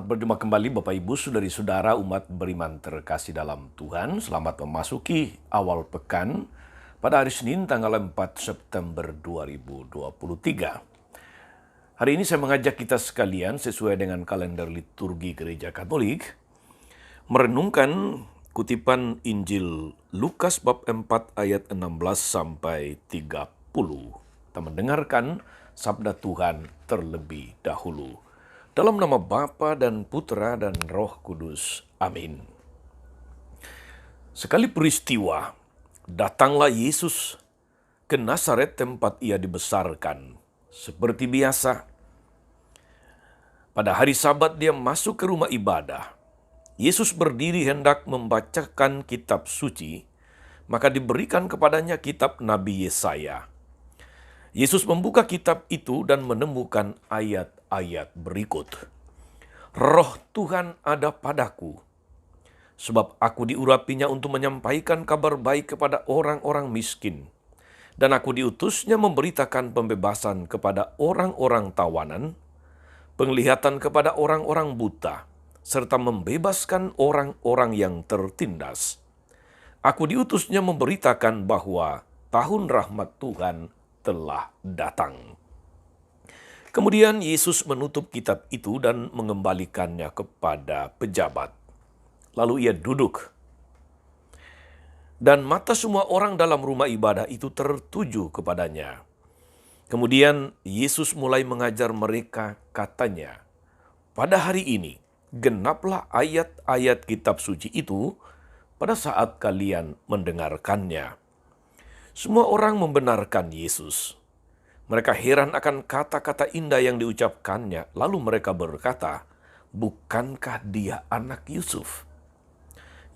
Selamat berjumpa kembali Bapak Ibu, saudari-saudara umat beriman terkasih dalam Tuhan. Selamat memasuki awal pekan pada hari Senin tanggal 4 September 2023. Hari ini saya mengajak kita sekalian sesuai dengan kalender liturgi Gereja Katolik merenungkan kutipan Injil Lukas bab 4 ayat 16 sampai 30. Kita mendengarkan sabda Tuhan terlebih dahulu. Dalam nama Bapa dan Putra dan Roh Kudus. Amin. Sekali peristiwa, datanglah Yesus ke Nazaret tempat ia dibesarkan. Seperti biasa, pada hari Sabat dia masuk ke rumah ibadah. Yesus berdiri hendak membacakan kitab suci, maka diberikan kepadanya kitab Nabi Yesaya. Yesus membuka kitab itu dan menemukan ayat-ayat berikut. Roh Tuhan ada padaku, sebab aku diurapinya untuk menyampaikan kabar baik kepada orang-orang miskin. Dan aku diutusnya memberitakan pembebasan kepada orang-orang tawanan, penglihatan kepada orang-orang buta, serta membebaskan orang-orang yang tertindas. Aku diutusnya memberitakan bahwa tahun rahmat Tuhan telah datang. Kemudian Yesus menutup kitab itu dan mengembalikannya kepada pejabat. Lalu ia duduk. Dan mata semua orang dalam rumah ibadah itu tertuju kepadanya. Kemudian Yesus mulai mengajar mereka, katanya, "Pada hari ini genaplah ayat-ayat kitab suci itu pada saat kalian mendengarkannya." Semua orang membenarkan Yesus. Mereka heran akan kata-kata indah yang diucapkannya. Lalu mereka berkata, "Bukankah dia anak Yusuf?"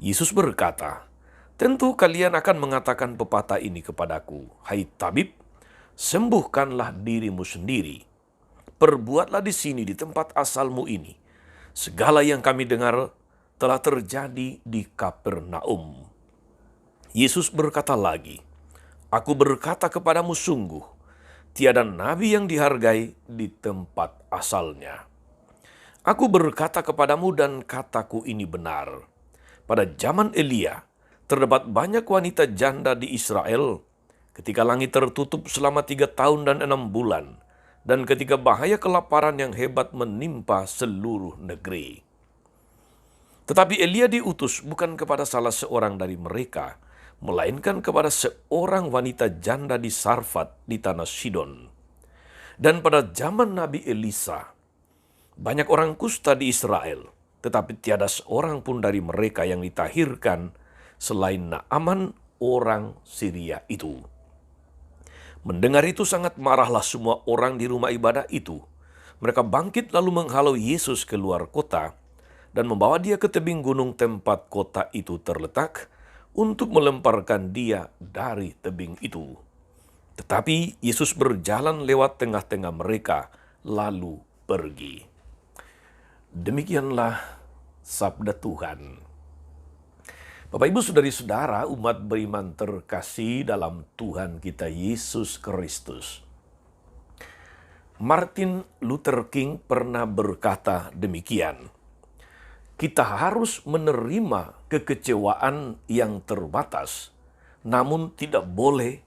Yesus berkata, "Tentu kalian akan mengatakan pepatah ini kepadaku, 'Hai tabib, sembuhkanlah dirimu sendiri. Perbuatlah di sini di tempat asalmu ini segala yang kami dengar telah terjadi di Kapernaum.'" Yesus berkata lagi, "Aku berkata kepadamu sungguh, tiada nabi yang dihargai di tempat asalnya. Aku berkata kepadamu dan kataku ini benar. Pada zaman Elia, terdapat banyak wanita janda di Israel ketika langit tertutup selama 3 tahun dan 6 bulan, dan ketika bahaya kelaparan yang hebat menimpa seluruh negeri. Tetapi Elia diutus bukan kepada salah seorang dari mereka, melainkan kepada seorang wanita janda di Sarfat di tanah Sidon. Dan pada zaman Nabi Elisa, banyak orang kusta di Israel, tetapi tiada seorang pun dari mereka yang ditahirkan selain Naaman orang Syria itu." Mendengar itu sangat marahlah semua orang di rumah ibadah itu. Mereka bangkit lalu menghalau Yesus keluar kota dan membawa dia ke tebing gunung tempat kota itu terletak, untuk melemparkan dia dari tebing itu. Tetapi Yesus berjalan lewat tengah-tengah mereka, lalu pergi. Demikianlah sabda Tuhan. Bapak Ibu saudari-saudara umat beriman terkasih dalam Tuhan kita Yesus Kristus. Martin Luther King pernah berkata demikian, "Kita harus menerima kekecewaan yang terbatas, namun tidak boleh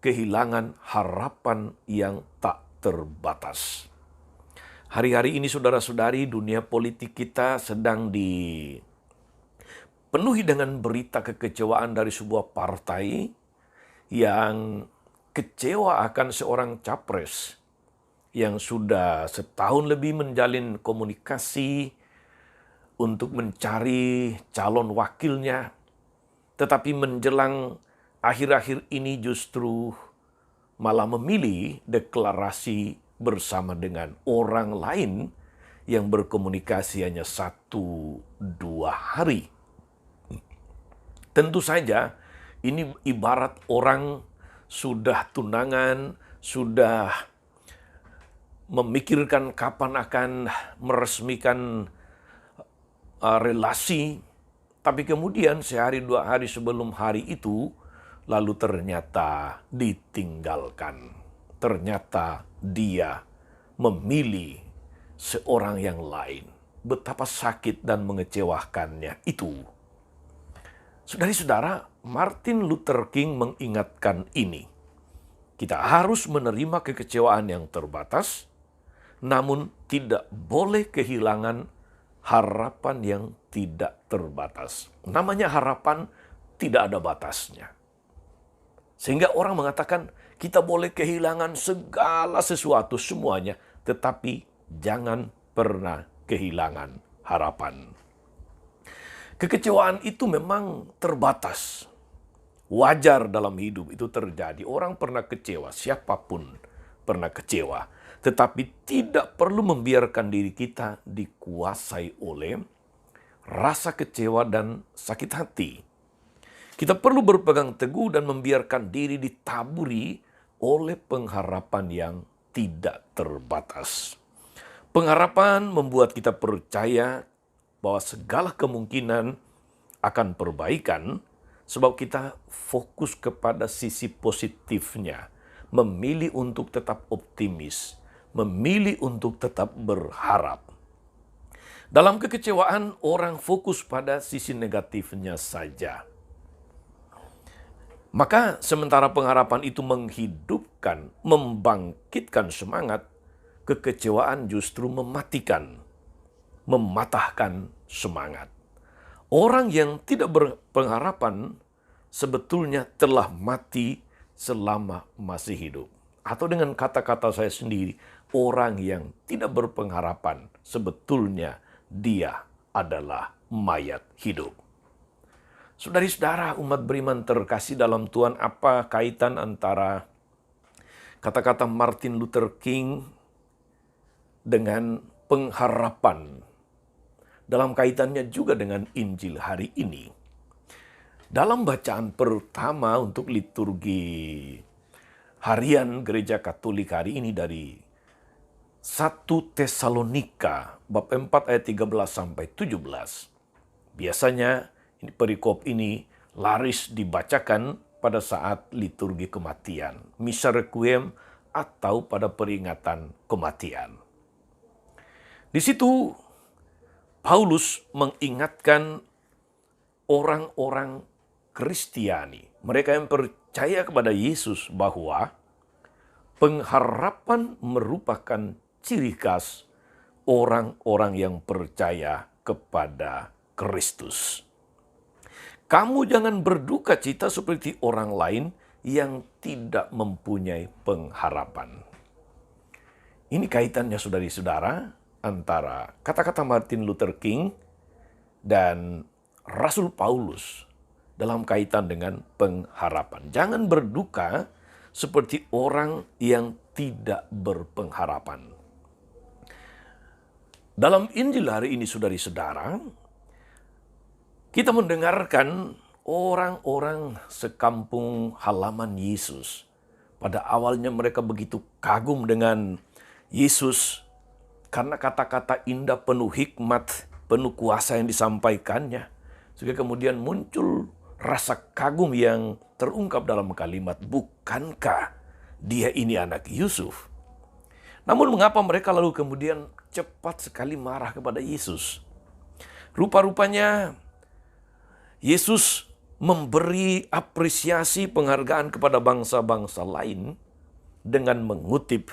kehilangan harapan yang tak terbatas." Hari-hari ini saudara-saudari, dunia politik kita sedang dipenuhi dengan berita kekecewaan dari sebuah partai yang kecewa akan seorang capres yang sudah setahun lebih menjalin komunikasi untuk mencari calon wakilnya, tetapi menjelang akhir-akhir ini justru malah memilih deklarasi bersama dengan orang lain yang berkomunikasi hanya 1-2 hari. Tentu saja ini ibarat orang sudah tunangan, sudah memikirkan kapan akan meresmikan relasi, tapi kemudian sehari 2 hari sebelum hari itu, lalu ternyata ditinggalkan. Ternyata dia memilih seorang yang lain. betapa sakit dan mengecewakannya itu. Saudara-saudara, Martin Luther King mengingatkan ini. Kita harus menerima kekecewaan yang terbatas, namun tidak boleh kehilangan harapan yang tidak terbatas. Namanya harapan tidak ada batasnya. Sehingga orang mengatakan kita boleh kehilangan segala sesuatu semuanya, tetapi jangan pernah kehilangan harapan. Kekecewaan itu memang terbatas. Wajar dalam hidup itu terjadi. Orang pernah kecewa, siapapun pernah kecewa. Tetapi tidak perlu membiarkan diri kita dikuasai oleh rasa kecewa dan sakit hati. Kita perlu berpegang teguh dan membiarkan diri ditaburi oleh pengharapan yang tidak terbatas. Pengharapan membuat kita percaya bahwa segala kemungkinan akan perbaikan, sebab kita fokus kepada sisi positifnya, memilih untuk tetap optimis, memilih untuk tetap berharap. Dalam kekecewaan, orang fokus pada sisi negatifnya saja. Maka sementara pengharapan itu menghidupkan, membangkitkan semangat, kekecewaan justru mematikan, mematahkan semangat. Orang yang tidak berpengharapan sebetulnya telah mati selama masih hidup. Atau dengan kata-kata saya sendiri, orang yang tidak berpengharapan sebetulnya dia adalah mayat hidup. Saudari-saudara, umat beriman terkasih dalam Tuhan, apa kaitan antara kata-kata Martin Luther King dengan pengharapan? Dalam kaitannya juga dengan Injil hari ini. Dalam bacaan pertama untuk liturgi harian Gereja Katolik hari ini dari 1 Tesalonika bab 4 ayat 13 sampai 17. Biasanya perikop ini laris dibacakan pada saat liturgi kematian, misa requiem atau pada peringatan kematian. Di situ Paulus mengingatkan orang-orang Kristiani, mereka yang percaya kepada Yesus, bahwa pengharapan merupakan ciri khas orang-orang yang percaya kepada Kristus. Kamu jangan berduka cita seperti orang lain yang tidak mempunyai pengharapan. Ini kaitannya saudari-saudara antara kata-kata Martin Luther King dan Rasul Paulus dalam kaitan dengan pengharapan. Jangan berduka seperti orang yang tidak berpengharapan. Dalam Injil hari ini saudari-saudara, kita mendengarkan orang-orang sekampung halaman Yesus. Pada awalnya mereka begitu kagum dengan Yesus karena kata-kata indah penuh hikmat, penuh kuasa yang disampaikannya. Sehingga kemudian muncul rasa kagum yang terungkap dalam kalimat, bukankah dia ini anak Yusuf? Namun mengapa mereka lalu kemudian cepat sekali marah kepada Yesus? Rupa-rupanya Yesus memberi apresiasi penghargaan kepada bangsa-bangsa lain dengan mengutip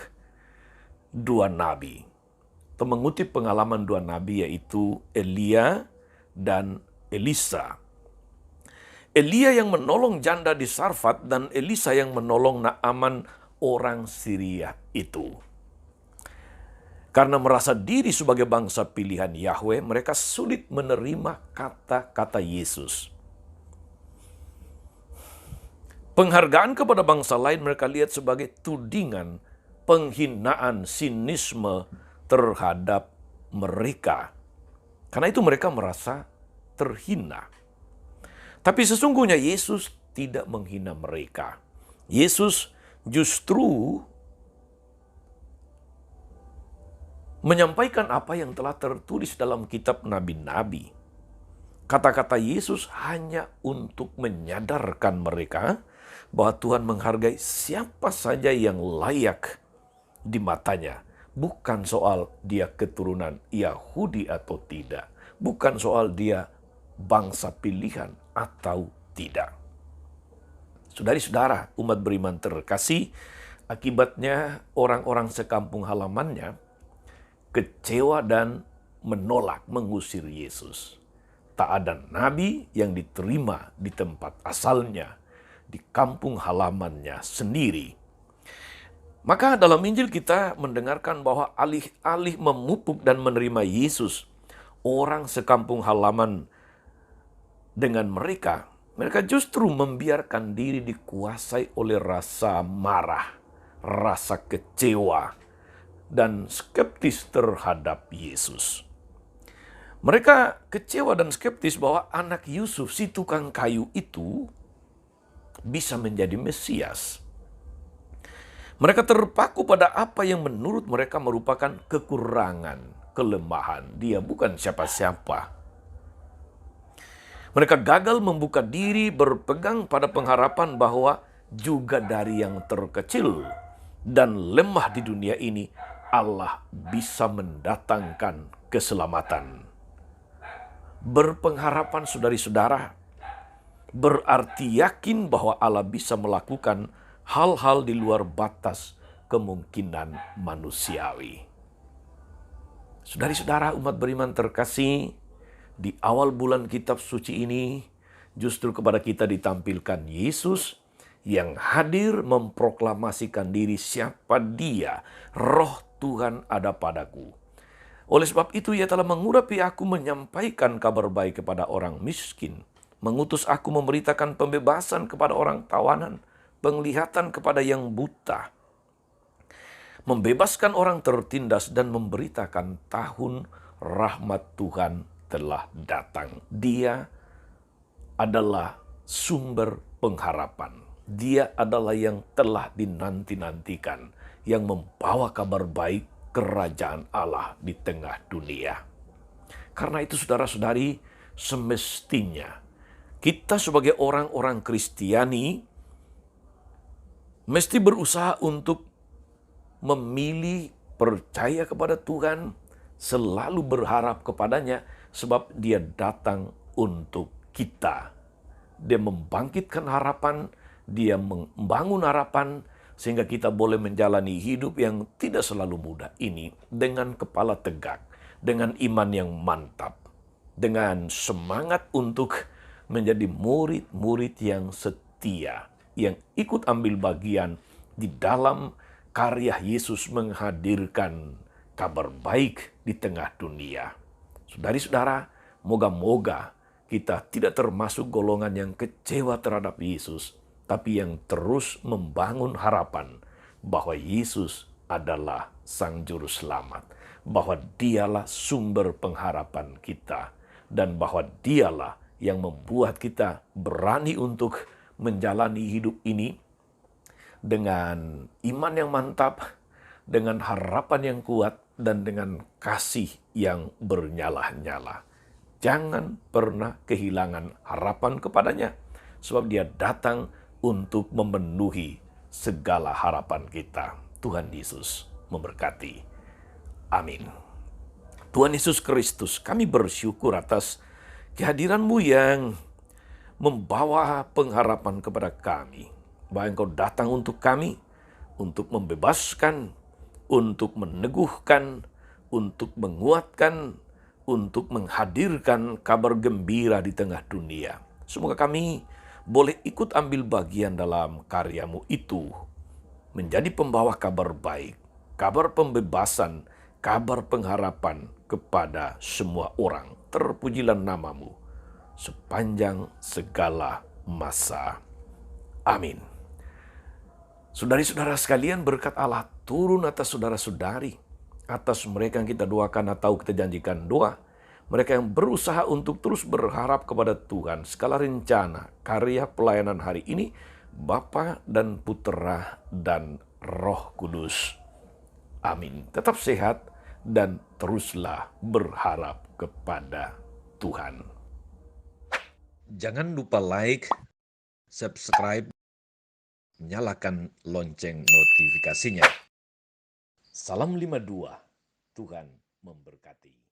dua nabi. Atau mengutip pengalaman dua nabi, yaitu Elia dan Elisa. Elia yang menolong janda di Sarfat dan Elisa yang menolong Naaman orang Syria itu. Karena merasa diri sebagai bangsa pilihan Yahweh, mereka sulit menerima kata-kata Yesus. Penghargaan kepada bangsa lain mereka lihat sebagai tudingan, penghinaan, sinisme terhadap mereka. Karena itu mereka merasa terhina. Tapi sesungguhnya Yesus tidak menghina mereka. Yesus justru menyampaikan apa yang telah tertulis dalam kitab nabi-nabi. Kata-kata Yesus hanya untuk menyadarkan mereka bahwa Tuhan menghargai siapa saja yang layak di matanya, bukan soal dia keturunan Yahudi atau tidak, bukan soal dia bangsa pilihan atau tidak. Saudari-saudara, umat beriman terkasih, akibatnya orang-orang sekampung halamannya kecewa dan menolak mengusir Yesus. Tak ada nabi yang diterima di tempat asalnya, di kampung halamannya sendiri. Maka dalam Injil kita mendengarkan bahwa alih-alih memupuk dan menerima Yesus, orang sekampung halaman dengan mereka justru membiarkan diri dikuasai oleh rasa marah, rasa kecewa, dan skeptis terhadap Yesus. Mereka kecewa dan skeptis bahwa anak Yusuf, si tukang kayu itu, bisa menjadi Mesias. Mereka terpaku pada apa yang menurut mereka merupakan kekurangan, kelemahan. Dia bukan siapa-siapa. Mereka gagal membuka diri berpegang pada pengharapan bahwa juga dari yang terkecil dan lemah di dunia ini, Allah bisa mendatangkan keselamatan. Berpengharapan, saudari-saudara, berarti yakin bahwa Allah bisa melakukan hal-hal di luar batas kemungkinan manusiawi. Saudari-saudara, umat beriman terkasih, di awal bulan kitab suci ini, justru kepada kita ditampilkan Yesus yang hadir memproklamasikan diri siapa Dia, Roh Tuhan ada padaku. Oleh sebab itu ia telah mengurapi aku menyampaikan kabar baik kepada orang miskin, mengutus aku memberitakan pembebasan kepada orang tawanan, penglihatan kepada yang buta, membebaskan orang tertindas dan memberitakan tahun rahmat Tuhan telah datang. Dia adalah sumber pengharapan. Dia adalah yang telah dinanti-nantikan, yang membawa kabar baik kerajaan Allah di tengah dunia. Karena itu saudara-saudari, semestinya kita sebagai orang-orang Kristiani mesti berusaha untuk memilih percaya kepada Tuhan, selalu berharap kepadanya, sebab Dia datang untuk kita. Dia membangkitkan harapan, Dia membangun harapan, sehingga kita boleh menjalani hidup yang tidak selalu mudah ini dengan kepala tegak, dengan iman yang mantap, dengan semangat untuk menjadi murid-murid yang setia, yang ikut ambil bagian di dalam karya Yesus menghadirkan kabar baik di tengah dunia. Saudari-saudara, moga-moga kita tidak termasuk golongan yang kecewa terhadap Yesus, tapi yang terus membangun harapan bahwa Yesus adalah Sang Juru Selamat, bahwa Dialah sumber pengharapan kita, dan bahwa Dialah yang membuat kita berani untuk menjalani hidup ini dengan iman yang mantap, dengan harapan yang kuat, dan dengan kasih yang bernyala-nyala. Jangan pernah kehilangan harapan kepadanya, sebab Dia datang untuk memenuhi segala harapan kita. Tuhan Yesus memberkati. Amin. Tuhan Yesus Kristus, kami bersyukur atas kehadiran-Mu yang membawa pengharapan kepada kami. Bahwa Engkau datang untuk kami, untuk membebaskan, untuk meneguhkan, untuk menguatkan, untuk menghadirkan kabar gembira di tengah dunia. Semoga kami boleh ikut ambil bagian dalam karya-Mu itu, menjadi pembawa kabar baik, kabar pembebasan, kabar pengharapan kepada semua orang. Terpujilah nama-Mu sepanjang segala masa. Amin. Saudari-saudara sekalian, berkat Allah turun atas saudara-saudari, atas mereka yang kita doakan atau kita janjikan doa, mereka yang berusaha untuk terus berharap kepada Tuhan, segala rencana, karya pelayanan hari ini, Bapa dan Putera dan Roh Kudus. Amin. Tetap sehat dan teruslah berharap kepada Tuhan. Jangan lupa like, subscribe, nyalakan lonceng notifikasinya. Salam 52, Tuhan memberkati.